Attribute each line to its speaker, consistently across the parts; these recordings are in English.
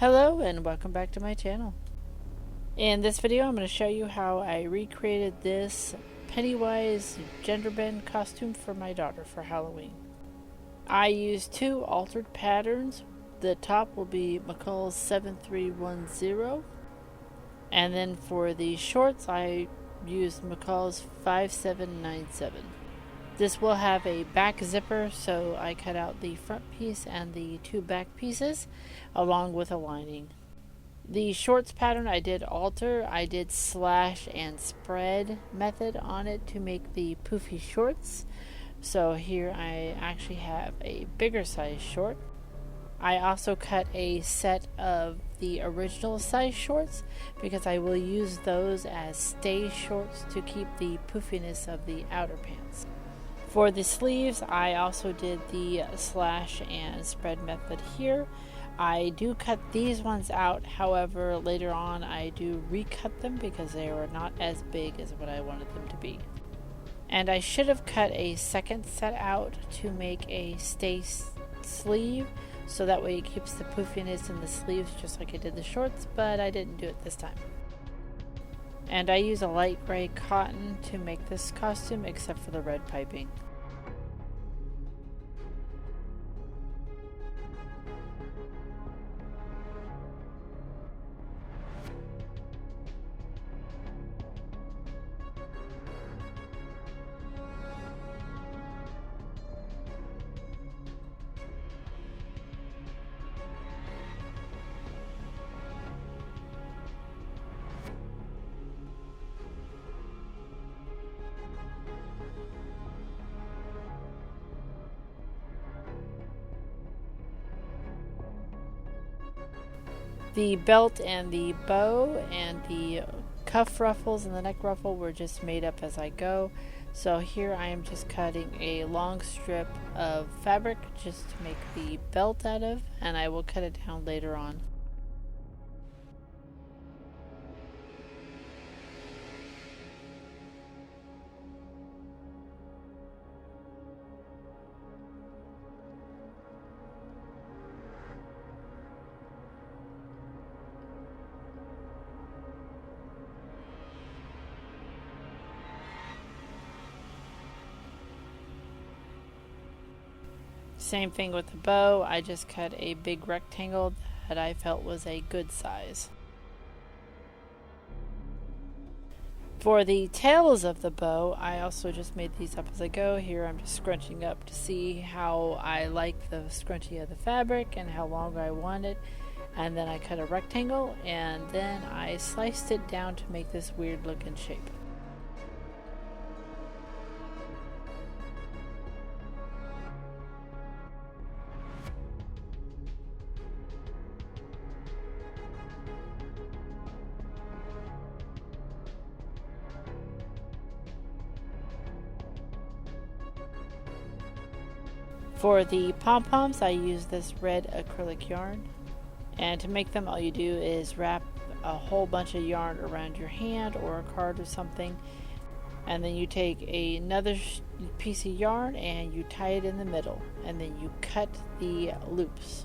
Speaker 1: Hello and welcome back to my channel. In this video I'm going to show you how I recreated this Pennywise Genderbend costume for my daughter for Halloween. I used two altered patterns. The top will be McCall's 7310, and then for the shorts I used McCall's 5797. This will have a back zipper, so I cut out the front piece and the two back pieces along with a lining. The shorts pattern I did alter. I did slash and spread method on it to make the poofy shorts. So here I actually have a bigger size short. I also cut a set of the original size shorts because I will use those as stay shorts to keep the poofiness of the outer pants. For the sleeves, I also did the slash and spread method here. I do cut these ones out, however later on I do recut them because they were not as big as what I wanted them to be. And I should have cut a second set out to make a stay sleeve, so that way it keeps the poofiness in the sleeves just like I did the shorts, but I didn't do it this time. And I use a light gray cotton to make this costume except for the red piping. The belt and the bow and the cuff ruffles and the neck ruffle were just made up as I go. So here I am just cutting a long strip of fabric just to make the belt out of, and I will cut it down later on. Same thing with the bow. I just cut a big rectangle that I felt was a good size. For the tails of the bow, I also just made these up as I go. Here I'm just scrunching up to see how I like the scrunchie of the fabric and how long I want it. And then I cut a rectangle and then I sliced it down to make this weird looking shape. For the pom-poms, I use this red acrylic yarn, and to make them all you do is wrap a whole bunch of yarn around your hand or a card or something, and then you take another piece of yarn and you tie it in the middle, and then you cut the loops.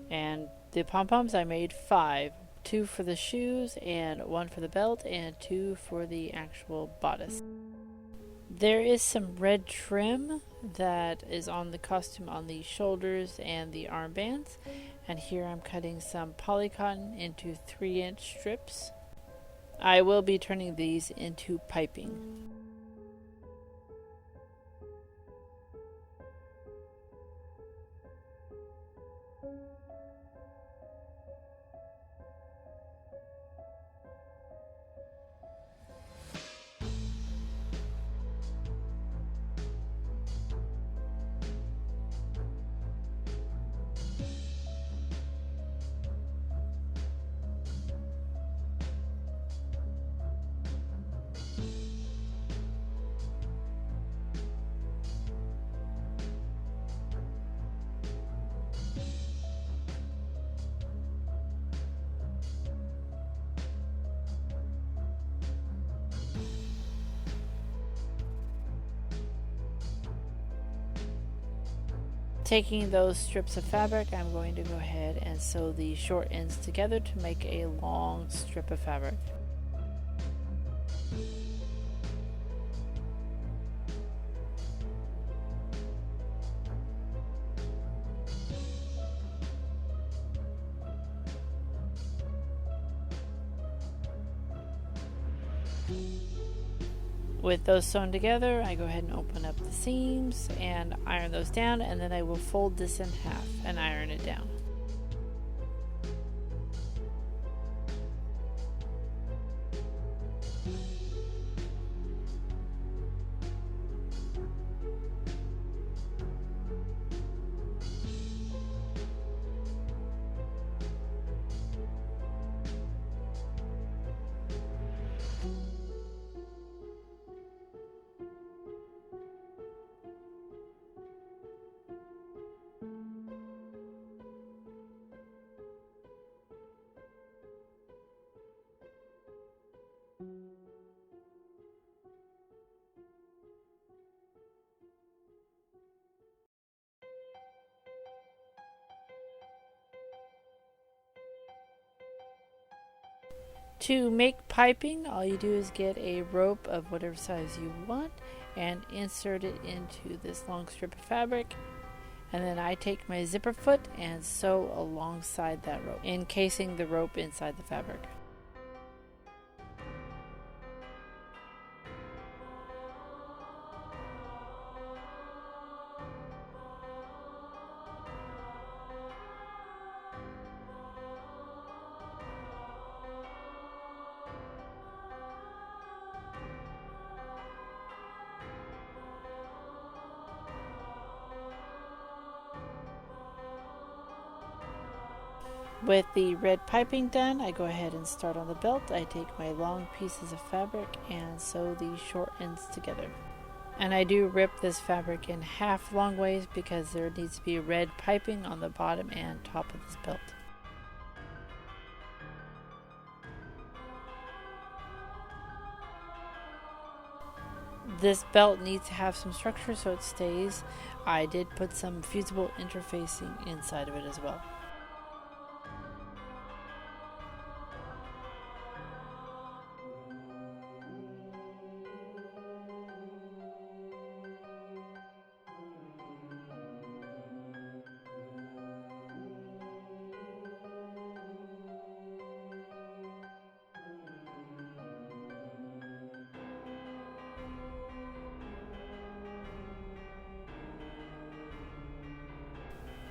Speaker 1: And the pom-poms I made 5. 2 for the shoes and 1 for the belt and 2 for the actual bodice. There is some red trim that is on the costume on the shoulders and the armbands, and here I'm cutting some polycotton into 3-inch strips. I will be turning these into piping. Taking those strips of fabric, I'm going to go ahead and sew the short ends together to make a long strip of fabric. With those sewn together, I go ahead and open up the seams and iron those down, and then I will fold this in half and iron it down. To make piping, all you do is get a rope of whatever size you want and insert it into this long strip of fabric. And then I take my zipper foot and sew alongside that rope, encasing the rope inside the fabric. With the red piping done, I go ahead and start on the belt. I take my long pieces of fabric and sew these short ends together. And I do rip this fabric in half long ways because there needs to be red piping on the bottom and top of this belt. This belt needs to have some structure so it stays. I did put some fusible interfacing inside of it as well.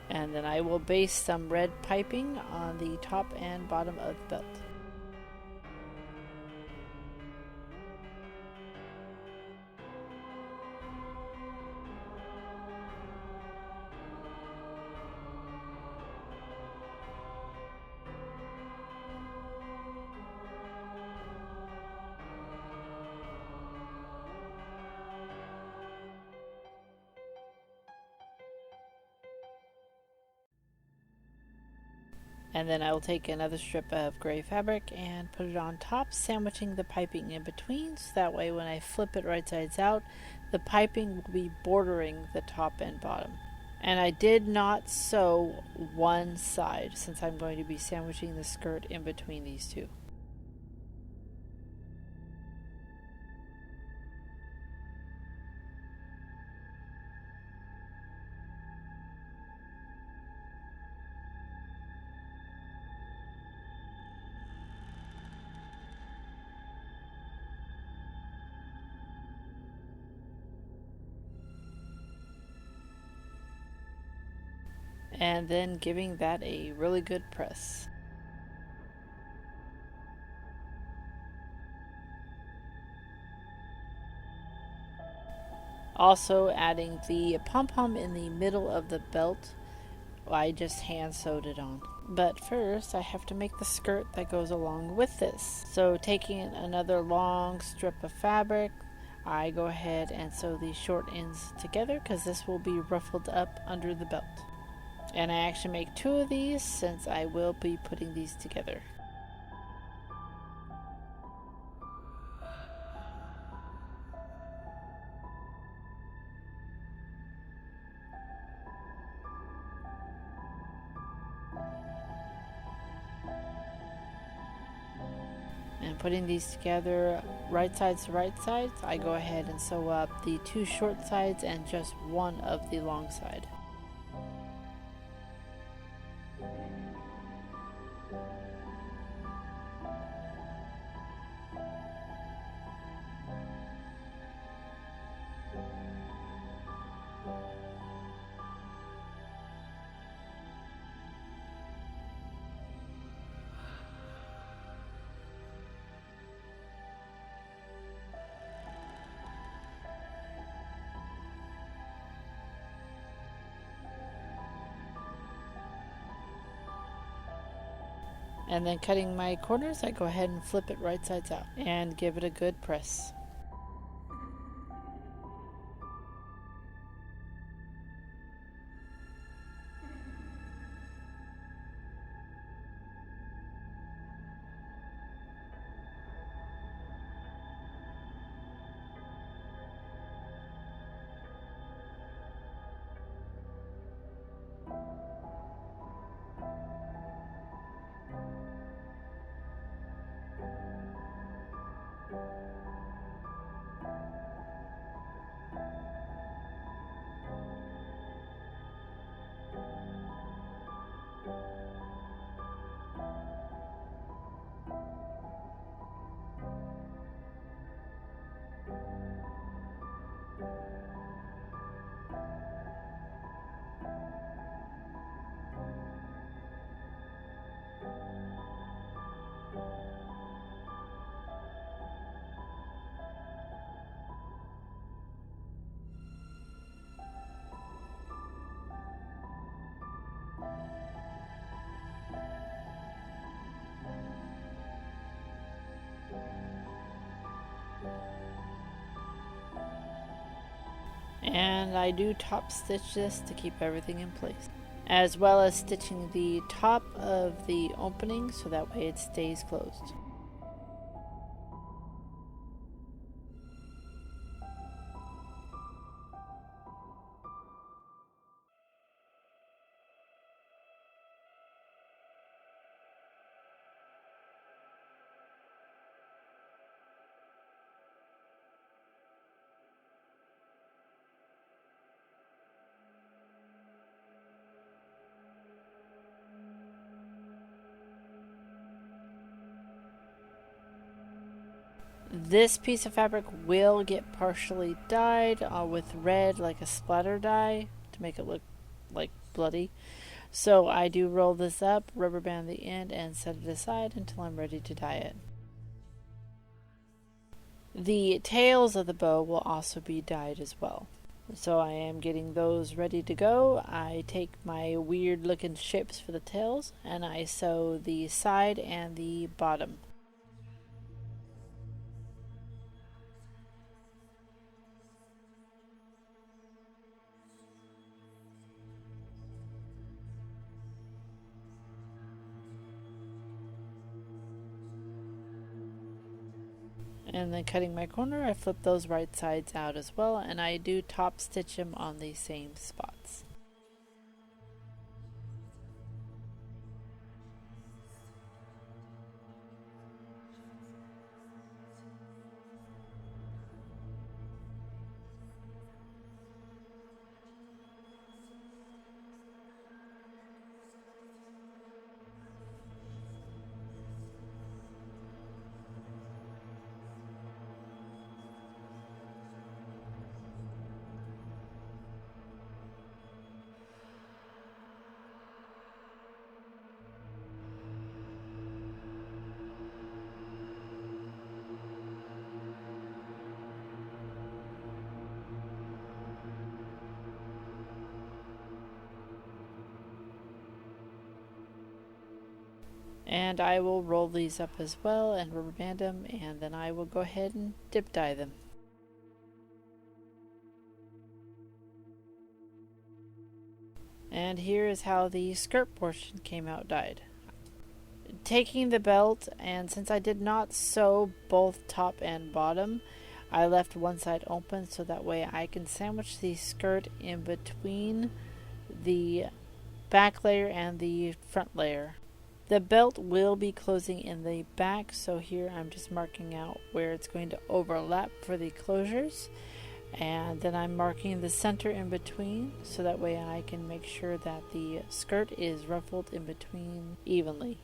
Speaker 1: And then I will baste some red piping on the top and bottom of the belt. And then I will take another strip of gray fabric and put it on top, sandwiching the piping in between, so that way when I flip it right sides out, the piping will be bordering the top and bottom. And I did not sew one side since I'm going to be sandwiching the skirt in between these two. And then giving that a really good press. Also adding the pom-pom in the middle of the belt. I just hand sewed it on. But first I have to make the skirt that goes along with this. So taking another long strip of fabric, I go ahead and sew these short ends together because this will be ruffled up under the belt. And I actually make two of these since I will be putting these together. And putting these together right sides to right sides, I go ahead and sew up the 2 short sides and just one of the long side. And then cutting my corners, I go ahead and flip it right sides out and give it a good press. And I do top stitch this to keep everything in place, as well as stitching the top of the opening so that way it stays closed. This piece of fabric will get partially dyed with red, like a splatter dye, to make it look like bloody. So I do roll this up, rubber band the end, and set it aside until I'm ready to dye it. The tails of the bow will also be dyed as well. So I am getting those ready to go. I take my weird looking shapes for the tails and I sew the side and the bottom. And then cutting my corner, I flip those right sides out as well, and I do top stitch them on the same spots. And I will roll these up as well and rubber band them, and then I will go ahead and dip dye them. And here is how the skirt portion came out dyed. Taking the belt, and since I did not sew both top and bottom, I left one side open so that way I can sandwich the skirt in between the back layer and the front layer. The belt will be closing in the back, so here I'm just marking out where it's going to overlap for the closures. And then I'm marking the center in between, so that way I can make sure that the skirt is ruffled in between evenly.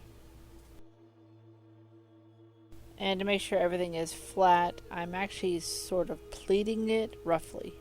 Speaker 1: And to make sure everything is flat, I'm actually sort of pleating it roughly.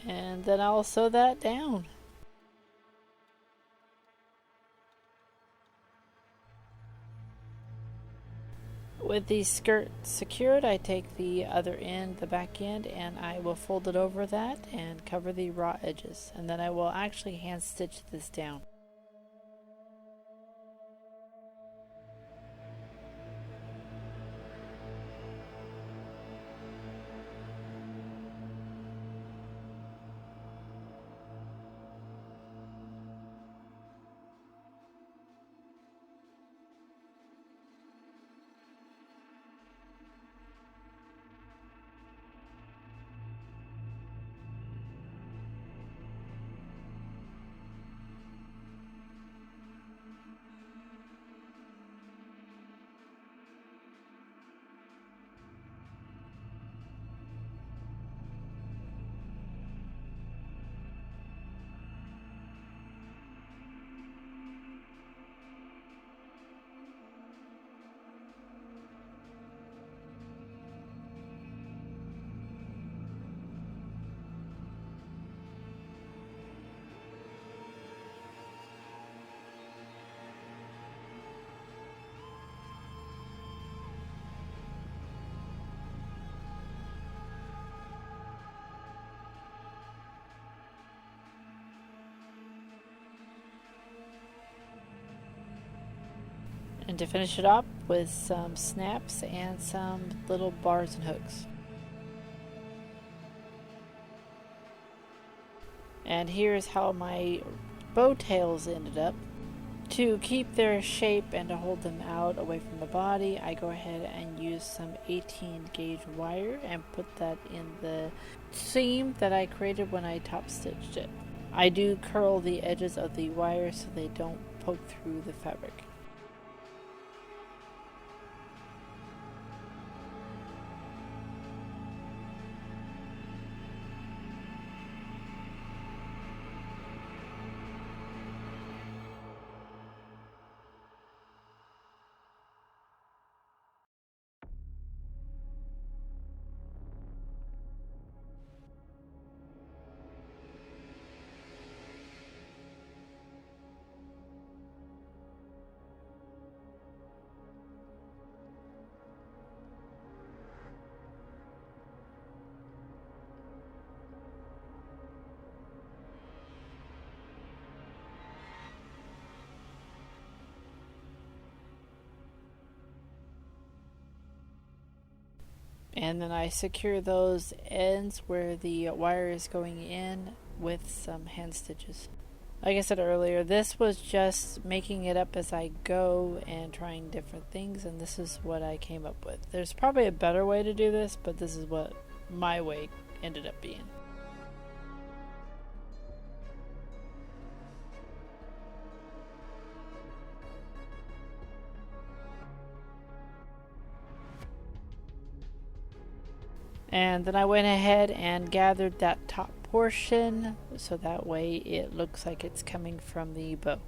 Speaker 1: And then I'll sew that down. With the skirt secured, I take the other end, the back end, and I will fold it over that and cover the raw edges. And then I will actually hand stitch this down. And to finish it up with some snaps and some little bars and hooks. And here's how my bow tails ended up. To keep their shape and to hold them out away from the body, I go ahead and use some 18 gauge wire and put that in the seam that I created when I top stitched it. I do curl the edges of the wire so they don't poke through the fabric. And then I secure those ends where the wire is going in with some hand stitches. Like I said earlier, this was just making it up as I go and trying different things, and this is what I came up with. There's probably a better way to do this, but this is what my way ended up being. And then I went ahead and gathered that top portion so that way it looks like it's coming from the bow.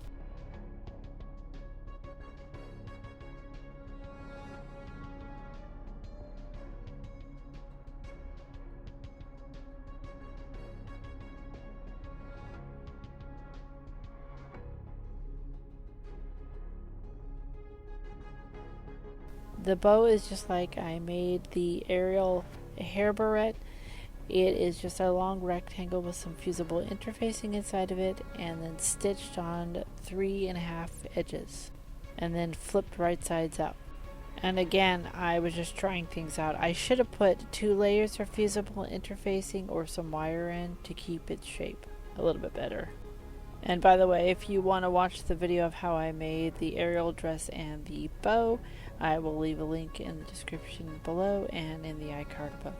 Speaker 1: The bow is just like I made the Ariel hair barrette. It is just a long rectangle with some fusible interfacing inside of it, and then stitched on 3.5 edges, and then flipped right sides up. And again, I was just trying things out. I should have put 2 layers of fusible interfacing or some wire in to keep its shape a little bit better. And by the way, if you want to watch the video of how I made the Ariel dress and the bow, I will leave a link in the description below and in the iCard above.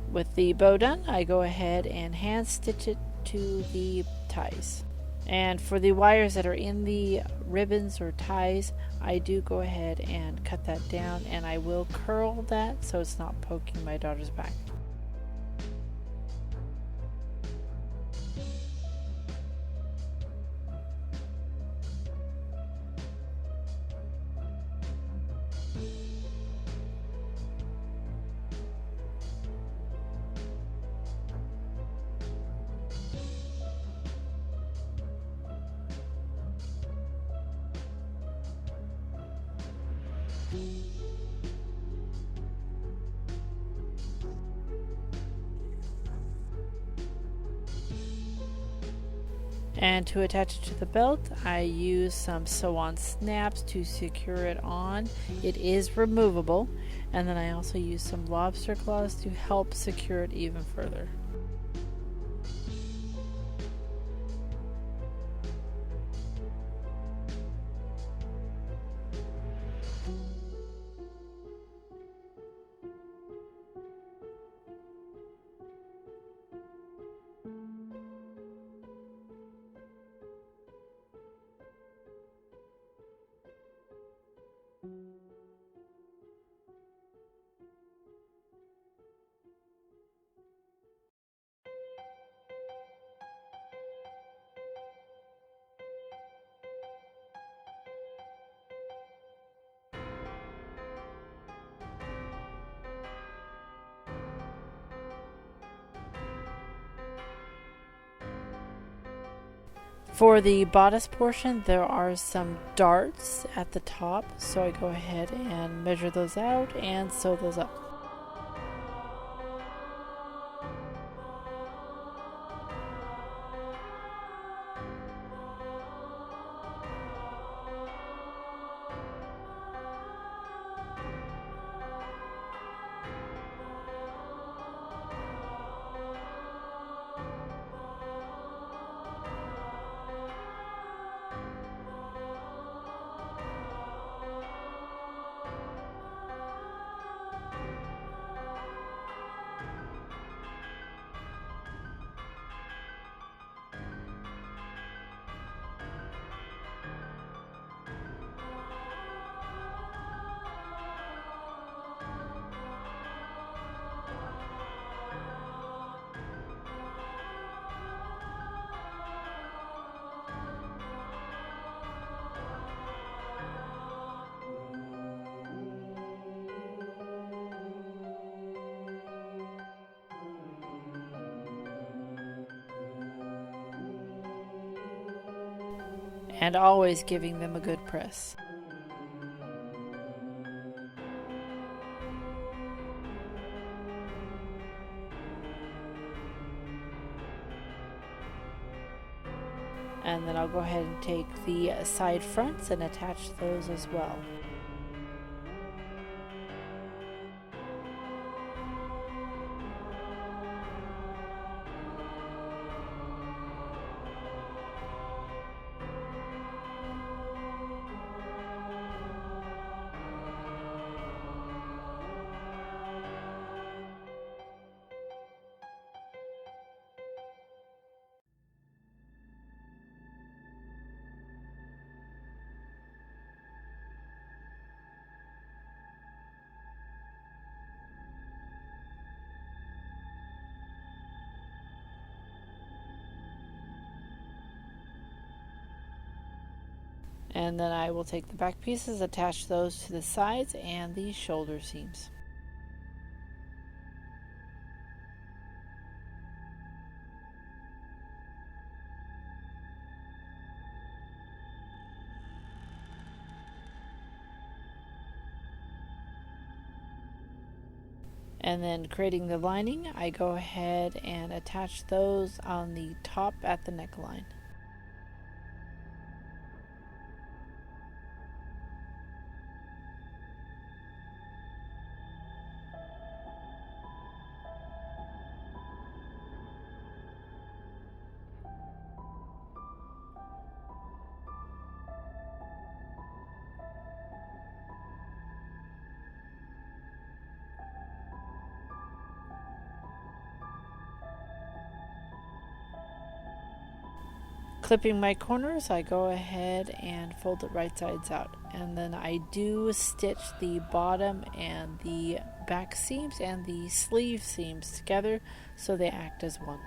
Speaker 1: With the bow done, I go ahead and hand stitch it to the ties. And for the wires that are in the ribbons or ties, I do go ahead and cut that down, and I will curl that so it's not poking my daughter's back. And to attach it to the belt, I use some sew-on snaps to secure it on. It is removable. And then I also use some lobster claws to help secure it even further. For the bodice portion, there are some darts at the top, so I go ahead and measure those out and sew those up. And always giving them a good press. And then I'll go ahead and take the side fronts and attach those as well. And then I will take the back pieces, attach those to the sides and the shoulder seams. And then creating the lining, I go ahead and attach those on the top at the neckline. Clipping my corners, I go ahead and fold it right sides out. And then I do stitch the bottom and the back seams and the sleeve seams together so they act as one.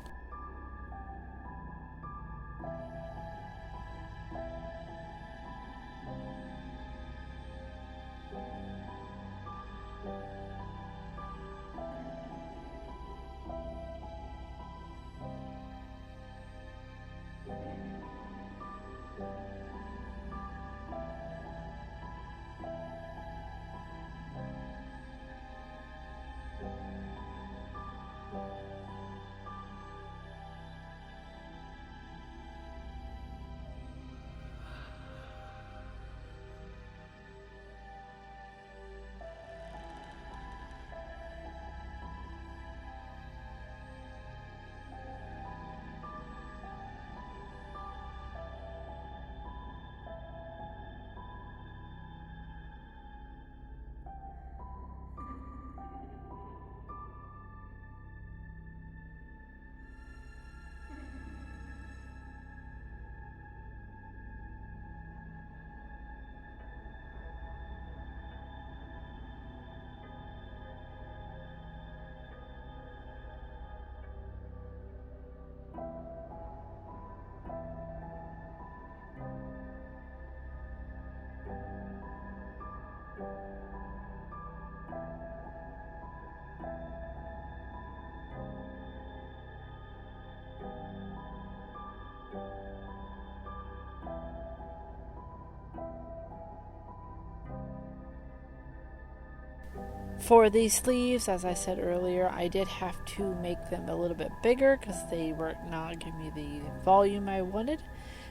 Speaker 1: For these sleeves, as I said earlier, I did have to make them a little bit bigger because they were not giving me the volume I wanted.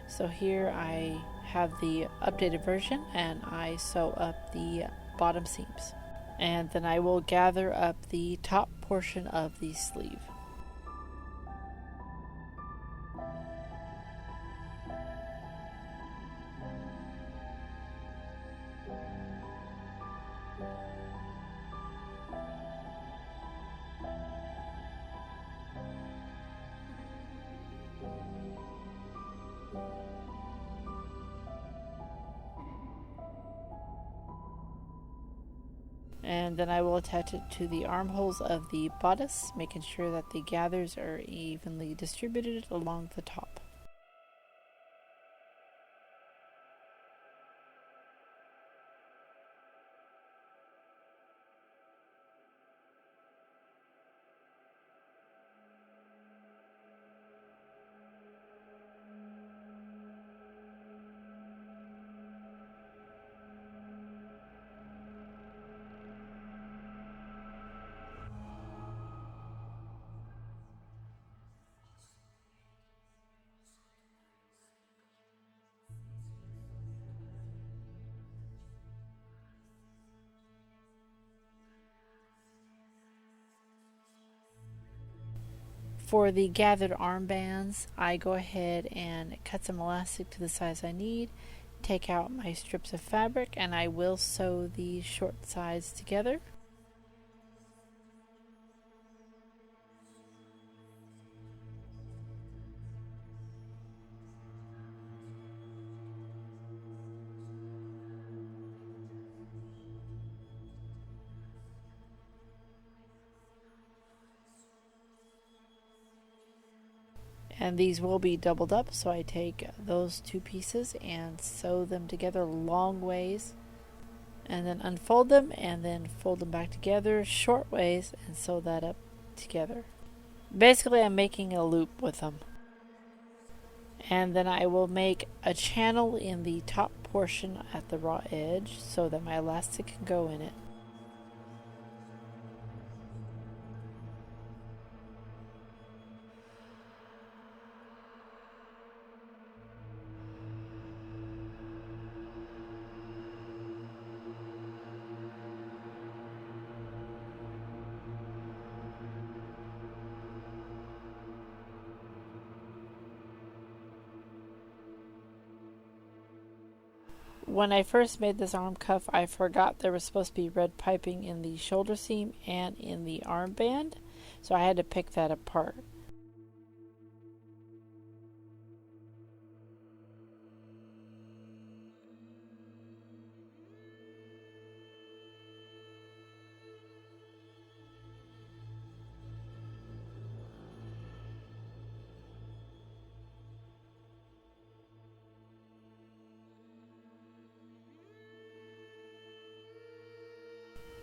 Speaker 1: So here I have the updated version and I sew up the bottom seams. And then I will gather up the top portion of the sleeve. And then I will attach it to the armholes of the bodice, making sure that the gathers are evenly distributed along the top. For the gathered armbands, I go ahead and cut some elastic to the size I need, take out my strips of fabric, and I will sew the short sides together. And these will be doubled up, so I take those two pieces and sew them together long ways, and then unfold them and then fold them back together short ways and sew that up together. Basically, I'm making a loop with them. And then I will make a channel in the top portion at the raw edge so that my elastic can go in it. When I first made this arm cuff, I forgot there was supposed to be red piping in the shoulder seam and in the armband, so I had to pick that apart.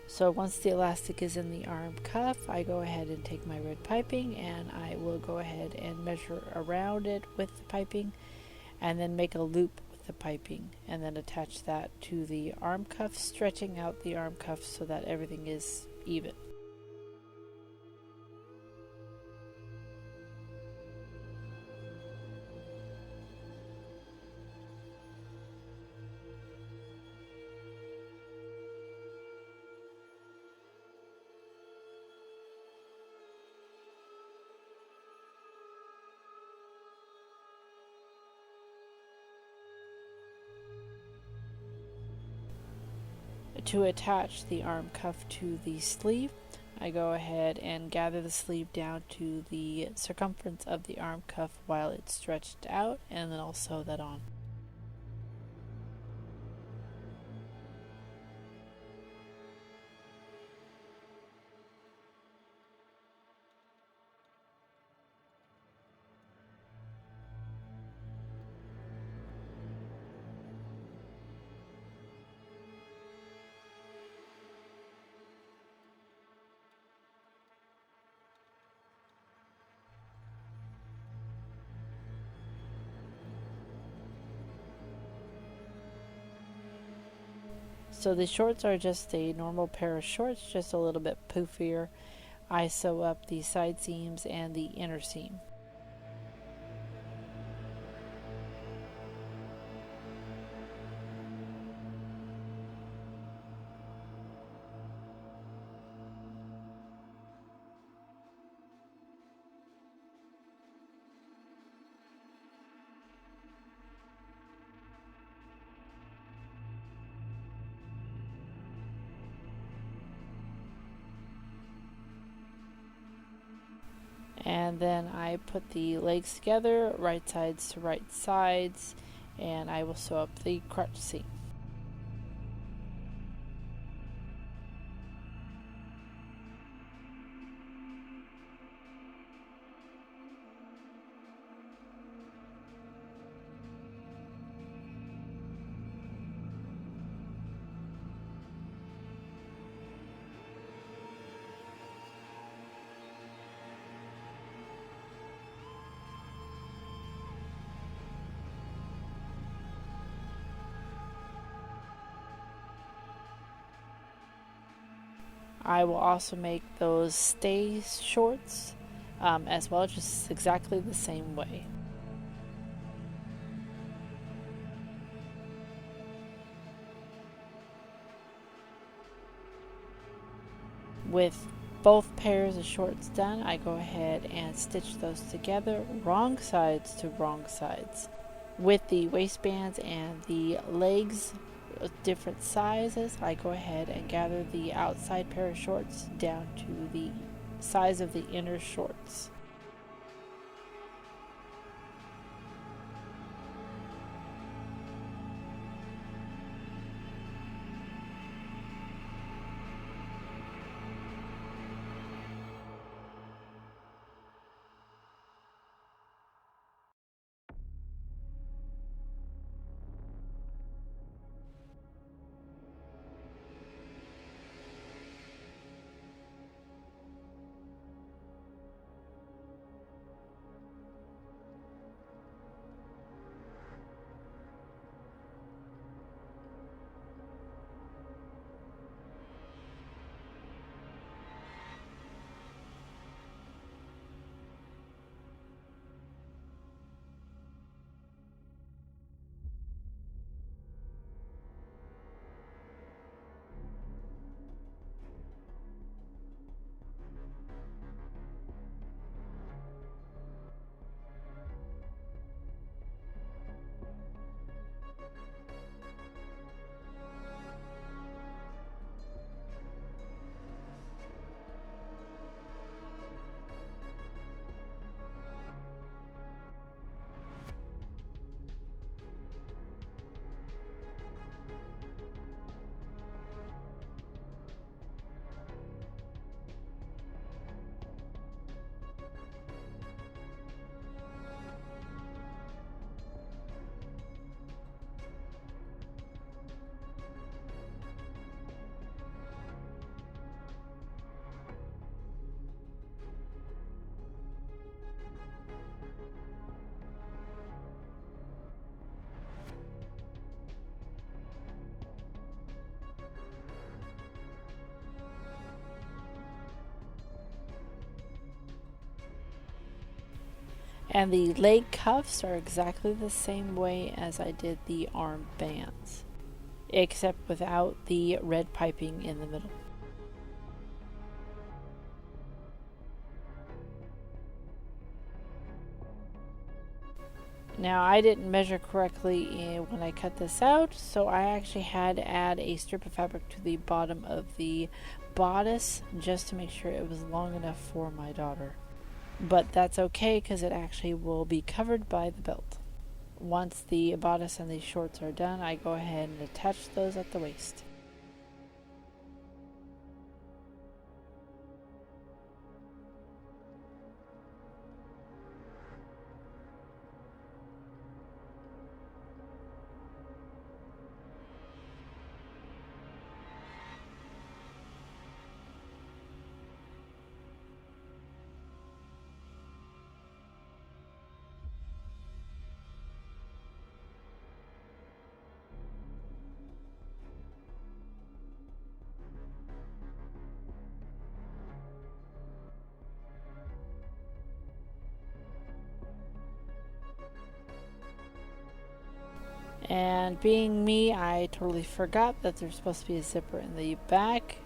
Speaker 1: So once the elastic is in the arm cuff, I go ahead and take my red piping and I will go ahead and measure around it with the piping and then make a loop with the piping and then attach that to the arm cuff, stretching out the arm cuff so that everything is even. To attach the arm cuff to the sleeve, I go ahead and gather the sleeve down to the circumference of the arm cuff while it's stretched out, and then I'll sew that on. So the shorts are just a normal pair of shorts, just a little bit poofier. I sew up the side seams and the inner seam. And then I put the legs together, right sides to right sides, and I will sew up the crotch seam. I will also make those stay shorts as well, just exactly the same way. With both pairs of shorts done, I go ahead and stitch those together, wrong sides to wrong sides. With the waistbands and the legs different sizes, I go ahead and gather the outside pair of shorts down to the size of the inner shorts. And the leg cuffs are exactly the same way as I did the arm bands, except without the red piping in the middle. Now, I didn't measure correctly when I cut this out, so I actually had to add a strip of fabric to the bottom of the bodice just to make sure it was long enough for my daughter. But that's okay because it actually will be covered by the belt. Once the bodice and the shorts are done, I go ahead and attach those at the waist. And being me, I totally forgot that there's supposed to be a zipper in the back,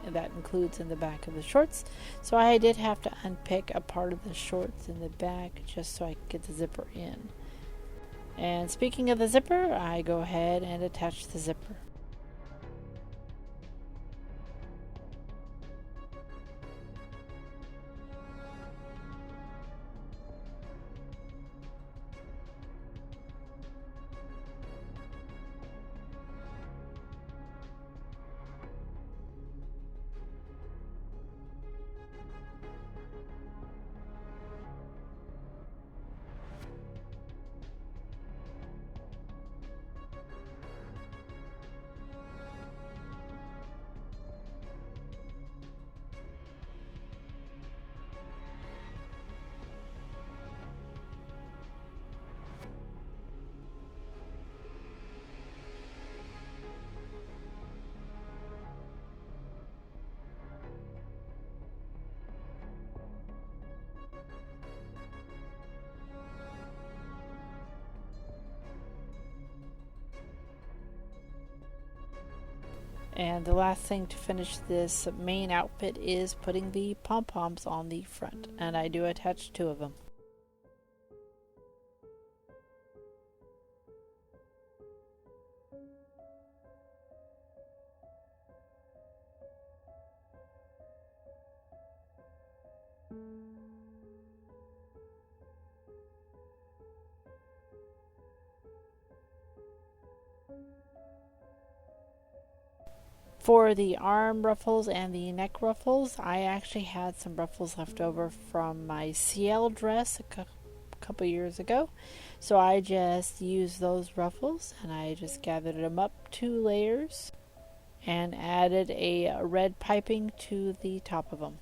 Speaker 1: and that includes in the back of the shorts. So I did have to unpick a part of the shorts in the back just so I could get the zipper in. And speaking of the zipper, I go ahead and attach the zipper. And the last thing to finish this main outfit is putting the pom-poms on the front, and I do attach 2 of them. For the arm ruffles and the neck ruffles, I actually had some ruffles left over from my CL dress a couple years ago. So I just used those ruffles and I just gathered them up 2 layers and added a red piping to the top of them.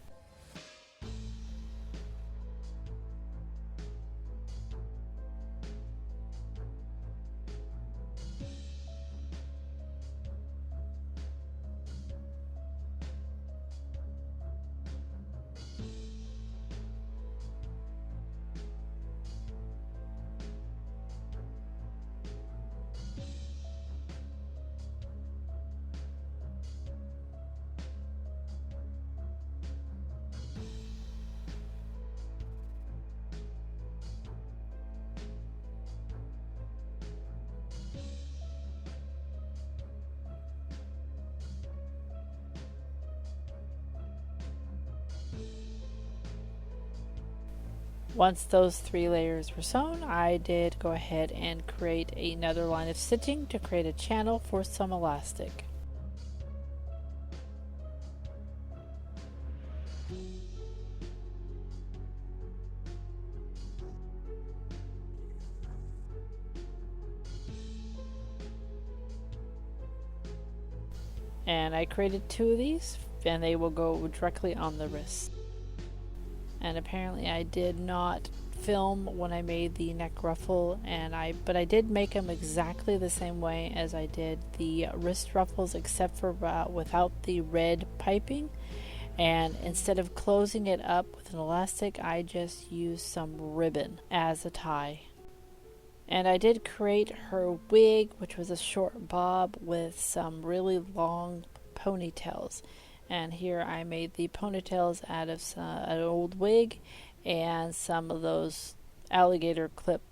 Speaker 1: Once those 3 layers were sewn, I did go ahead and create another line of stitching to create a channel for some elastic. And I created 2 of these, and they will go directly on the wrist. And apparently I did not film when I made the neck ruffle, but I did make them exactly the same way as I did the wrist ruffles, except for without the red piping. And instead of closing it up with an elastic, I just used some ribbon as a tie. And I did create her wig, which was a short bob with some really long ponytails. And here I made the ponytails out of an old wig and some of those alligator clip.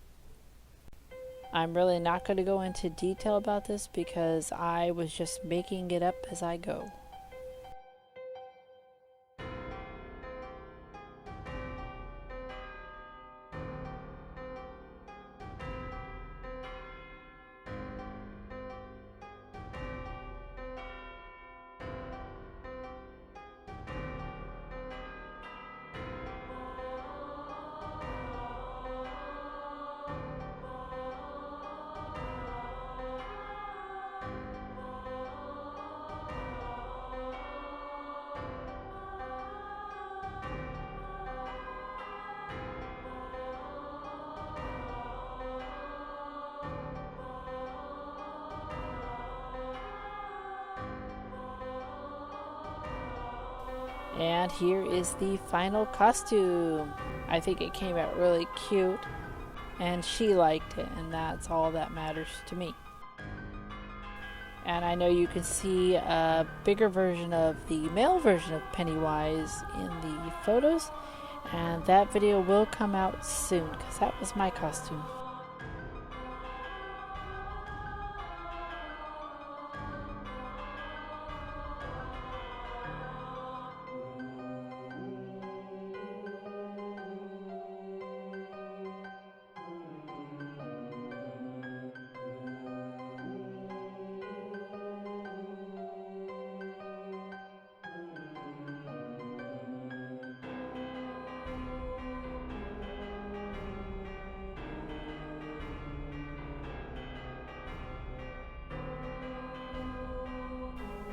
Speaker 1: I'm really not going to go into detail about this because I was just making it up as I go. And here is the final costume. I think it came out really cute, and she liked it, and that's all that matters to me. And I know you can see a bigger version of the male version of Pennywise in the photos. And that video will come out soon because that was my costume.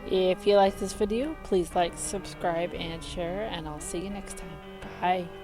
Speaker 1: If you like this video, please like, subscribe, and share, and I'll see you next time. Bye.